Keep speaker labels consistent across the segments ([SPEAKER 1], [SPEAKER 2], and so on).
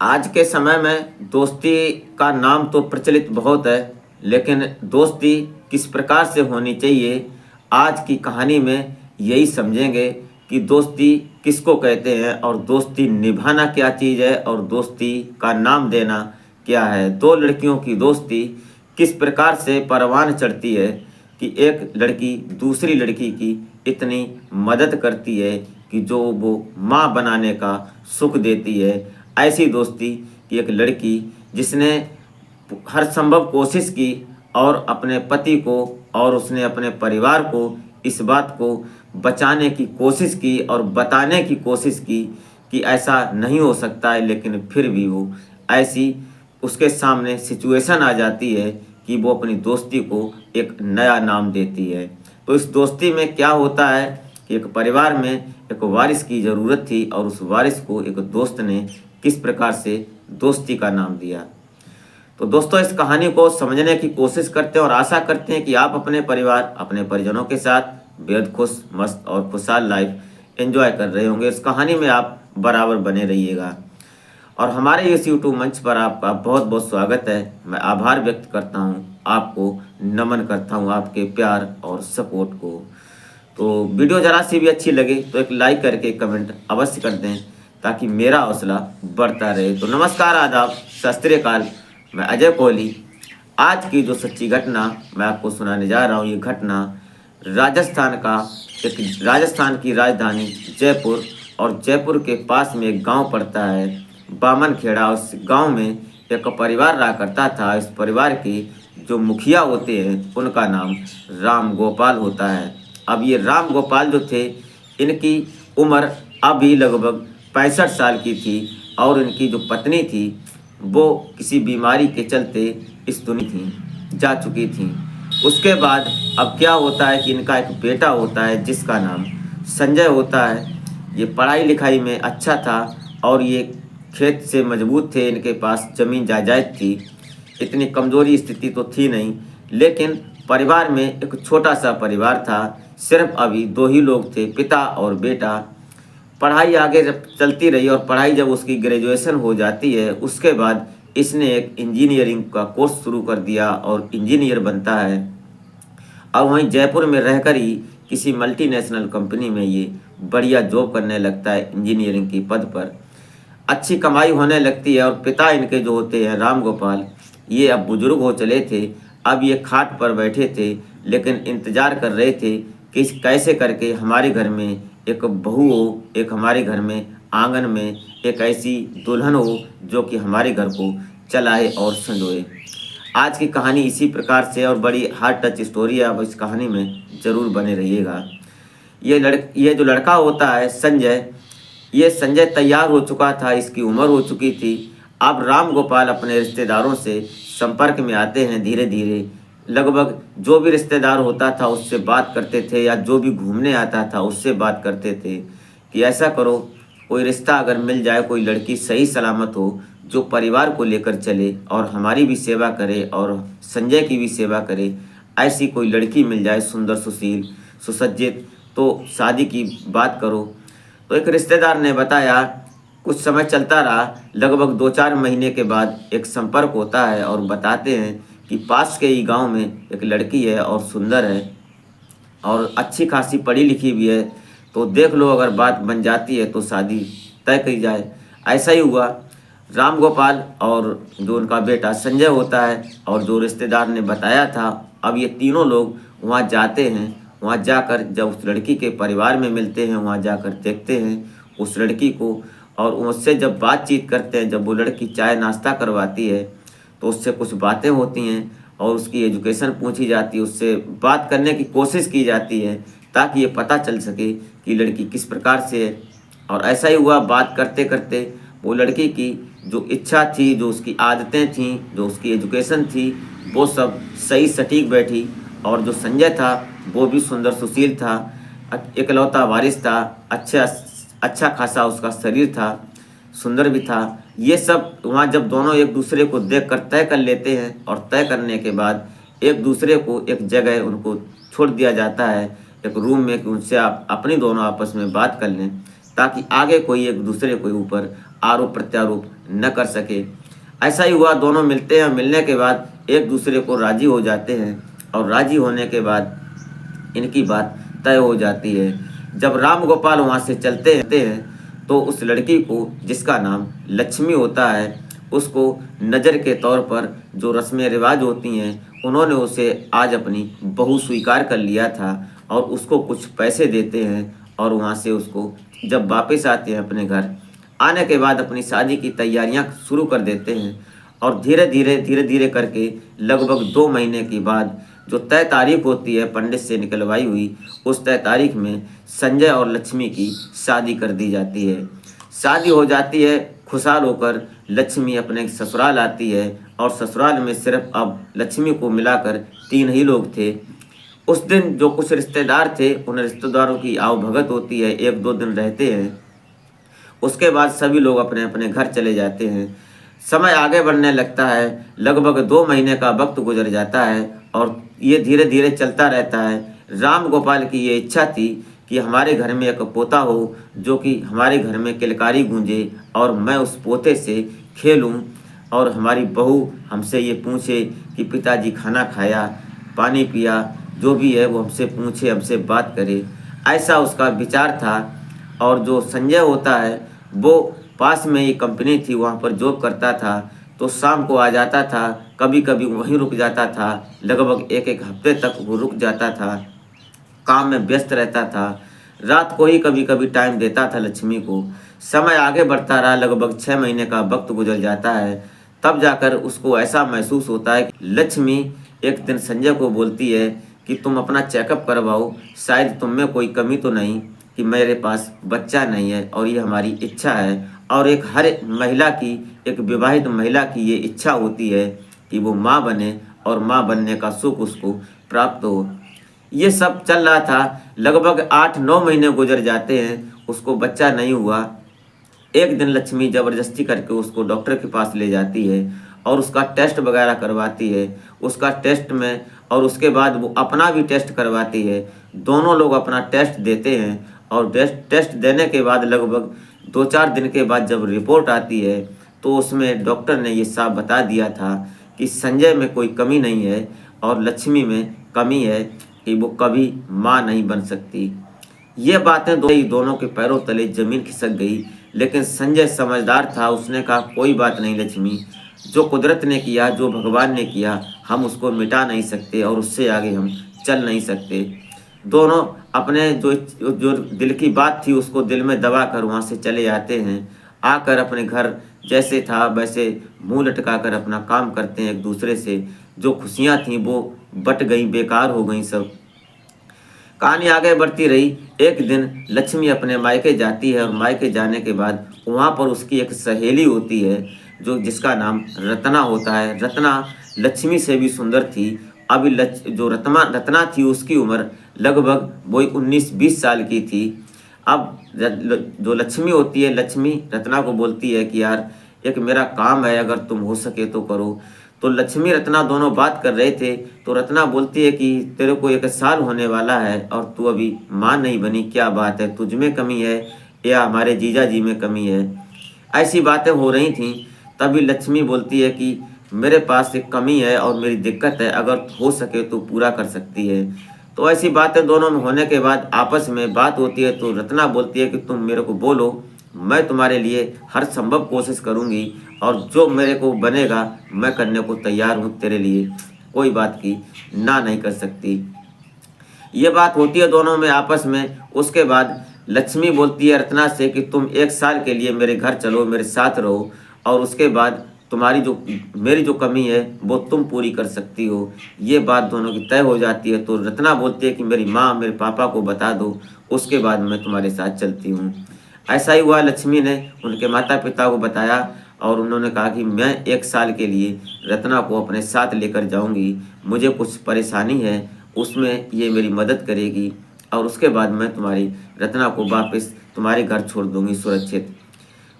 [SPEAKER 1] आज के समय में दोस्ती का नाम तो प्रचलित बहुत है, लेकिन दोस्ती किस प्रकार से होनी चाहिए, आज की कहानी में यही समझेंगे कि दोस्ती किसको कहते हैं और दोस्ती निभाना क्या चीज़ है और दोस्ती का नाम देना क्या है। दो लड़कियों की दोस्ती किस प्रकार से परवान चढ़ती है कि एक लड़की दूसरी लड़की की इतनी मदद करती है कि जो वो माँ बनाने का सुख देती है। ऐसी दोस्ती कि एक लड़की जिसने हर संभव कोशिश की और अपने पति को और उसने अपने परिवार को इस बात को बचाने की कोशिश की और बताने की कोशिश की कि ऐसा नहीं हो सकता है, लेकिन फिर भी वो ऐसी उसके सामने सिचुएशन आ जाती है कि वो अपनी दोस्ती को एक नया नाम देती है। तो इस दोस्ती में क्या होता है कि एक परिवार में एक वारिस की ज़रूरत थी और उस वारिस को एक दोस्त ने किस प्रकार से दोस्ती का नाम दिया। तो दोस्तों, इस कहानी को समझने की कोशिश करते हैं और आशा करते हैं कि आप अपने परिवार अपने परिजनों के साथ बेहद खुश मस्त और खुशहाल लाइफ एंजॉय कर रहे होंगे। इस कहानी में आप बराबर बने रहिएगा और हमारे इस यूट्यूब मंच पर आपका बहुत बहुत स्वागत है। मैं आभार व्यक्त करता हूं, आपको नमन करता हूं आपके प्यार और सपोर्ट को। तो वीडियो ज़रा सी भी अच्छी लगे तो एक लाइक करके कमेंट अवश्य कर दें ताकि मेरा हौसला बढ़ता रहे। तो नमस्कार, आदाब, सत श्री अकाल। मैं अजय कोहली। आज की जो सच्ची घटना मैं आपको सुनाने जा रहा हूँ, ये घटना राजस्थान की राजधानी जयपुर और जयपुर के पास में एक गांव पड़ता है बामन खेड़ा। उस गांव में एक परिवार रहा करता था। इस परिवार के जो मुखिया होते हैं उनका नाम राम गोपाल होता है। अब ये राम गोपाल जो थे, इनकी उम्र अभी लगभग 65 साल की थी और इनकी जो पत्नी थी वो किसी बीमारी के चलते इस दुनिया जा चुकी थी। उसके बाद अब क्या होता है कि इनका एक बेटा होता है जिसका नाम संजय होता है। ये पढ़ाई लिखाई में अच्छा था और ये खेत से मजबूत थे, इनके पास ज़मीन जायदाद थी, इतनी कमज़ोरी स्थिति तो थी नहीं, लेकिन परिवार में एक छोटा सा परिवार था। सिर्फ अभी दो ही लोग थे, पिता और बेटा। पढ़ाई आगे जब चलती रही और पढ़ाई जब उसकी ग्रेजुएशन हो जाती है, उसके बाद इसने एक इंजीनियरिंग का कोर्स शुरू कर दिया और इंजीनियर बनता है। अब वहीं जयपुर में रहकर ही किसी मल्टीनेशनल कंपनी में ये बढ़िया जॉब करने लगता है इंजीनियरिंग की पद पर। अच्छी कमाई होने लगती है और पिता इनके जो होते हैं राम गोपाल, ये अब बुजुर्ग हो चले थे। अब ये खाट पर बैठे थे, लेकिन इंतज़ार कर रहे थे कि कैसे करके हमारे घर में एक बहू हो, एक हमारे घर में आंगन में एक ऐसी दुल्हन हो जो कि हमारे घर को चलाए और संजोए। आज की कहानी इसी प्रकार से और बड़ी हार्ट टच स्टोरी है। अब इस कहानी में ज़रूर बने रहिएगा। ये जो लड़का होता है संजय, ये संजय तैयार हो चुका था, इसकी उम्र हो चुकी थी। अब राम गोपाल अपने रिश्तेदारों से संपर्क में आते हैं धीरे धीरे। लगभग जो भी रिश्तेदार होता था उससे बात करते थे या जो भी घूमने आता था उससे बात करते थे कि ऐसा करो, कोई रिश्ता अगर मिल जाए, कोई लड़की सही सलामत हो जो परिवार को लेकर चले और हमारी भी सेवा करे और संजय की भी सेवा करे, ऐसी कोई लड़की मिल जाए सुंदर सुशील सुसज्जित, तो शादी की बात करो। तो एक रिश्तेदार ने बताया। कुछ समय चलता रहा। लगभग 2-4 महीने के बाद एक संपर्क होता है और बताते हैं कि पास के ही गांव में एक लड़की है और सुंदर है और अच्छी खासी पढ़ी लिखी भी है, तो देख लो, अगर बात बन जाती है तो शादी तय की जाए। ऐसा ही हुआ। राम गोपाल और जो उनका बेटा संजय होता है और जो रिश्तेदार ने बताया था, अब ये तीनों लोग वहाँ जाते हैं। वहाँ जाकर जब उस लड़की के परिवार में मिलते हैं, वहाँ जाकर देखते हैं उस लड़की को और उससे जब बातचीत करते हैं, जब वो लड़की चाय नाश्ता करवाती है तो उससे कुछ बातें होती हैं और उसकी एजुकेशन पूछी जाती है, उससे बात करने की कोशिश की जाती है ताकि ये पता चल सके कि लड़की किस प्रकार से है। और ऐसा ही हुआ। बात करते करते वो लड़की की जो इच्छा थी, जो उसकी आदतें थीं, जो उसकी एजुकेशन थी, वो सब सही सटीक बैठी। और जो संजय था वो भी सुंदर सुशील था, इकलौता वारिस था, अच्छा खासा उसका शरीर था, सुंदर भी था। ये सब वहाँ जब दोनों एक दूसरे को देखकर तय कर लेते हैं और तय करने के बाद एक दूसरे को एक जगह उनको छोड़ दिया जाता है, एक रूम में, कि उनसे आप अपनी दोनों आपस में बात कर लें ताकि आगे कोई एक दूसरे के ऊपर आरोप प्रत्यारोप न कर सके। ऐसा ही हुआ, दोनों मिलते हैं। मिलने के बाद एक दूसरे को राजी हो जाते हैं और राजी होने के बाद इनकी बात तय हो जाती है। जब राम गोपाल वहाँ से चलते हैं तो उस लड़की को, जिसका नाम लक्ष्मी होता है, उसको नज़र के तौर पर जो रस्में रिवाज होती हैं, उन्होंने उसे आज अपनी बहू स्वीकार कर लिया था और उसको कुछ पैसे देते हैं और वहाँ से उसको जब वापस आते हैं अपने घर, आने के बाद अपनी शादी की तैयारियां शुरू कर देते हैं। और धीरे धीरे करके लगभग 2 महीने के बाद जो तय तारीख होती है पंडित से निकलवाई हुई, उस तय तारीख में संजय और लक्ष्मी की शादी कर दी जाती है। शादी हो जाती है, खुशहाल होकर लक्ष्मी अपने ससुराल आती है और ससुराल में सिर्फ अब लक्ष्मी को मिलाकर 3 ही लोग थे। उस दिन जो कुछ रिश्तेदार थे, उन रिश्तेदारों की आवभगत होती है, 1-2 दिन रहते हैं, उसके बाद सभी लोग अपने अपने घर चले जाते हैं। समय आगे बढ़ने लगता है, लगभग 2 महीने का वक्त गुजर जाता है और ये धीरे धीरे चलता रहता है। राम गोपाल की ये इच्छा थी कि हमारे घर में एक पोता हो, जो कि हमारे घर में किलकारी गूंजे और मैं उस पोते से खेलूं और हमारी बहू हमसे ये पूछे कि पिताजी खाना खाया, पानी पिया, जो भी है वो हमसे पूछे, हमसे बात करे। ऐसा उसका विचार था। और जो संजय होता है, वो पास में ही कंपनी थी, वहाँ पर जॉब करता था, तो शाम को आ जाता था, कभी कभी वहीं रुक जाता था, लगभग 1-1 हफ्ते तक वो रुक जाता था, काम में व्यस्त रहता था। रात को ही कभी कभी टाइम देता था लक्ष्मी को। समय आगे बढ़ता रहा, लगभग 6 महीने का वक्त गुजर जाता है। तब जाकर उसको ऐसा महसूस होता है कि लक्ष्मी एक दिन संजय को बोलती है कि तुम अपना चेकअप करवाओ, शायद तुम में कोई कमी तो नहीं, कि मेरे पास बच्चा नहीं है और ये हमारी इच्छा है। और एक हर महिला की, एक विवाहित महिला की ये इच्छा होती है कि वो माँ बने और माँ बनने का सुख उसको प्राप्त हो। ये सब चल रहा था, लगभग 8-9 महीने गुजर जाते हैं, उसको बच्चा नहीं हुआ। एक दिन लक्ष्मी ज़बरदस्ती करके उसको डॉक्टर के पास ले जाती है और उसका टेस्ट वगैरह करवाती है। उसका टेस्ट में और उसके बाद वो अपना भी टेस्ट करवाती है। दोनों लोग अपना टेस्ट देते हैं और टेस्ट देने के बाद लगभग 2-4 दिन के बाद जब रिपोर्ट आती है, तो उसमें डॉक्टर ने ये साफ बता दिया था कि संजय में कोई कमी नहीं है और लक्ष्मी में कमी है, कि वो कभी माँ नहीं बन सकती। ये बातें दोनों के पैरों तले जमीन खिसक गई। लेकिन संजय समझदार था, उसने कहा कोई बात नहीं लक्ष्मी, जो कुदरत ने किया, जो भगवान ने किया, हम उसको मिटा नहीं सकते और उससे आगे हम चल नहीं सकते। दोनों अपने जो जो दिल की बात थी उसको दिल में दबा कर वहाँ से चले आते हैं। आकर अपने घर जैसे था वैसे मुंह लटकाकर अपना काम करते हैं एक दूसरे से। जो खुशियाँ थीं वो बट गई, बेकार हो गई सब। कहानी आगे बढ़ती रही। एक दिन लक्ष्मी अपने मायके जाती है और मायके जाने के बाद वहाँ पर उसकी एक सहेली होती है, जो जिसका नाम रत्ना होता है। रत्ना लक्ष्मी से भी सुंदर थी। अभी जो रत्ना थी उसकी उम्र लगभग वही 19-20 साल की थी। अब जो लक्ष्मी होती है, लक्ष्मी रत्ना को बोलती है कि यार एक मेरा काम है, अगर तुम हो सके तो करो। तो लक्ष्मी रत्ना दोनों बात कर रहे थे, तो रत्ना बोलती है कि तेरे को 1 साल होने वाला है और तू अभी माँ नहीं बनी, क्या बात है, तुझ में कमी है या हमारे जीजा जी में कमी है। ऐसी बातें हो रही थीं। तभी लक्ष्मी बोलती है कि मेरे पास एक कमी है और मेरी दिक्कत है, अगर हो सके तो पूरा कर सकती है। तो ऐसी बातें दोनों में होने के बाद आपस में बात होती है, तो रत्ना बोलती है कि तुम मेरे को बोलो, मैं तुम्हारे लिए हर संभव कोशिश करूंगी और जो मेरे को बनेगा मैं करने को तैयार हूँ तेरे लिए, कोई बात की ना नहीं कर सकती। ये बात होती है दोनों में आपस में। उसके बाद लक्ष्मी बोलती है रत्ना से कि तुम 1 साल के लिए मेरे घर चलो, मेरे साथ रहो और उसके बाद तुम्हारी जो मेरी जो कमी है वो तुम पूरी कर सकती हो। ये बात दोनों की तय हो जाती है। तो रत्ना बोलती है कि मेरी माँ मेरे पापा को बता दो, उसके बाद मैं तुम्हारे साथ चलती हूँ। ऐसा ही हुआ, लक्ष्मी ने उनके माता पिता को बताया और उन्होंने कहा कि मैं 1 साल के लिए रत्ना को अपने साथ लेकर जाऊंगी, मुझे कुछ परेशानी है, उसमें ये मेरी मदद करेगी और उसके बाद मैं तुम्हारी रत्ना को वापस तुम्हारे घर छोड़ दूंगी सुरक्षित।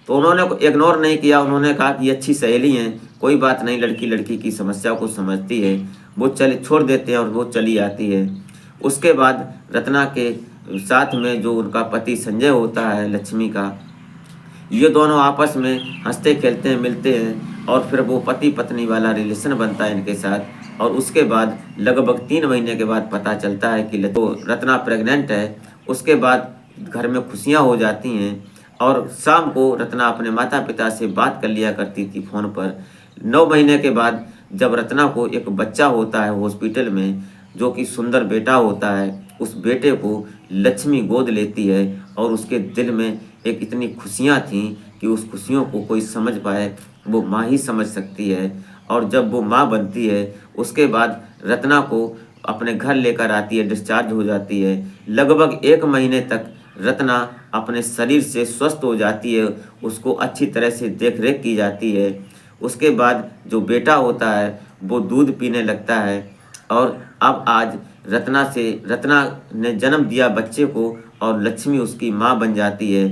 [SPEAKER 1] तो उन्होंने इग्नोर नहीं किया। उन्होंने कहा कि अच्छी सहेली हैं, कोई बात नहीं, लड़की लड़की की समस्या को समझती है। वो चले छोड़ देते हैं और वो चली आती है। उसके बाद रत्ना के साथ में जो उनका पति संजय होता है लक्ष्मी का, ये दोनों आपस में हंसते खेलते हैं, मिलते हैं और फिर वो पति पत्नी वाला रिलेशन बनता है इनके साथ। और उसके बाद लगभग 3 महीने के बाद पता चलता है कि रत्ना प्रेग्नेंट है। उसके बाद घर में खुशियाँ हो जाती हैं और शाम को रत्ना अपने माता पिता से बात कर लिया करती थी फ़ोन पर। 9 महीने के बाद जब रत्ना को एक बच्चा होता है हॉस्पिटल में, जो कि सुंदर बेटा होता है, उस बेटे को लक्ष्मी गोद लेती है और उसके दिल में एक इतनी खुशियाँ थीं कि उस खुशियों को कोई समझ पाए वो माँ ही समझ सकती है। और जब वो माँ बनती है उसके बाद रत्ना को अपने घर लेकर आती है, डिस्चार्ज हो जाती है। लगभग 1 महीने तक रत्ना अपने शरीर से स्वस्थ हो जाती है, उसको अच्छी तरह से देख रेख की जाती है। उसके बाद जो बेटा होता है वो दूध पीने लगता है और अब आज रत्ना ने जन्म दिया बच्चे को और लक्ष्मी उसकी माँ बन जाती है।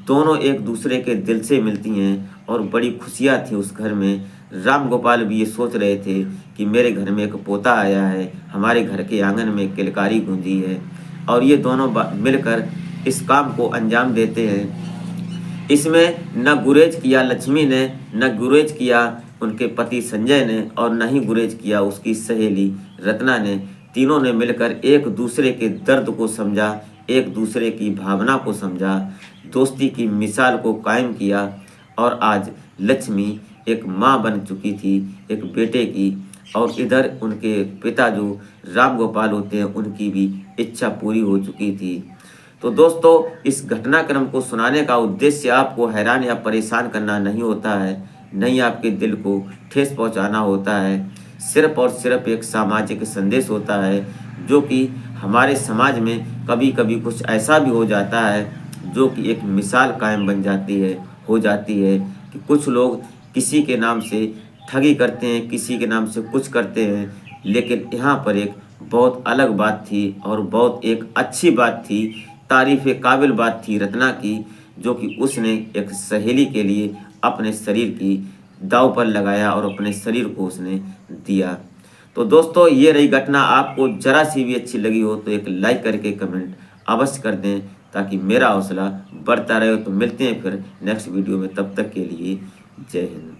[SPEAKER 1] दोनों एक दूसरे के दिल से मिलती हैं और बड़ी खुशियाँ थी उस घर में। राम गोपाल भी ये सोच रहे थे कि मेरे घर में एक पोता आया है, हमारे घर के आंगन में किलकारी गूंजी है। और ये दोनों मिलकर इस काम को अंजाम देते हैं। इसमें न गुरेज किया लक्ष्मी ने, न गुरेज किया उनके पति संजय ने और न ही गुरेज किया उसकी सहेली रत्ना ने। तीनों ने मिलकर एक दूसरे के दर्द को समझा, एक दूसरे की भावना को समझा, दोस्ती की मिसाल को कायम किया और आज लक्ष्मी एक माँ बन चुकी थी एक बेटे की। और इधर उनके पिता जो राम गोपाल होते हैं उनकी भी इच्छा पूरी हो चुकी थी। तो दोस्तों, इस घटनाक्रम को सुनाने का उद्देश्य आपको हैरान या परेशान करना नहीं होता है, नहीं आपके दिल को ठेस पहुंचाना होता है। सिर्फ और सिर्फ एक सामाजिक संदेश होता है, जो कि हमारे समाज में कभी कभी कुछ ऐसा भी हो जाता है जो कि एक मिसाल कायम बन जाती है, हो जाती है कि कुछ लोग किसी के नाम से ठगी करते हैं, किसी के नाम से कुछ करते हैं। लेकिन यहाँ पर एक बहुत अलग बात थी और बहुत एक अच्छी बात थी, तारीफ़ काबिल बात थी रत्ना की, जो कि उसने एक सहेली के लिए अपने शरीर की दांव पर लगाया और अपने शरीर को उसने दिया। तो दोस्तों, ये रही घटना। आपको ज़रा सी भी अच्छी लगी हो तो एक लाइक करके कमेंट अवश्य कर दें ताकि मेरा हौसला बढ़ता रहे। तो मिलते हैं फिर नेक्स्ट वीडियो में, तब तक के लिए जय हिंद।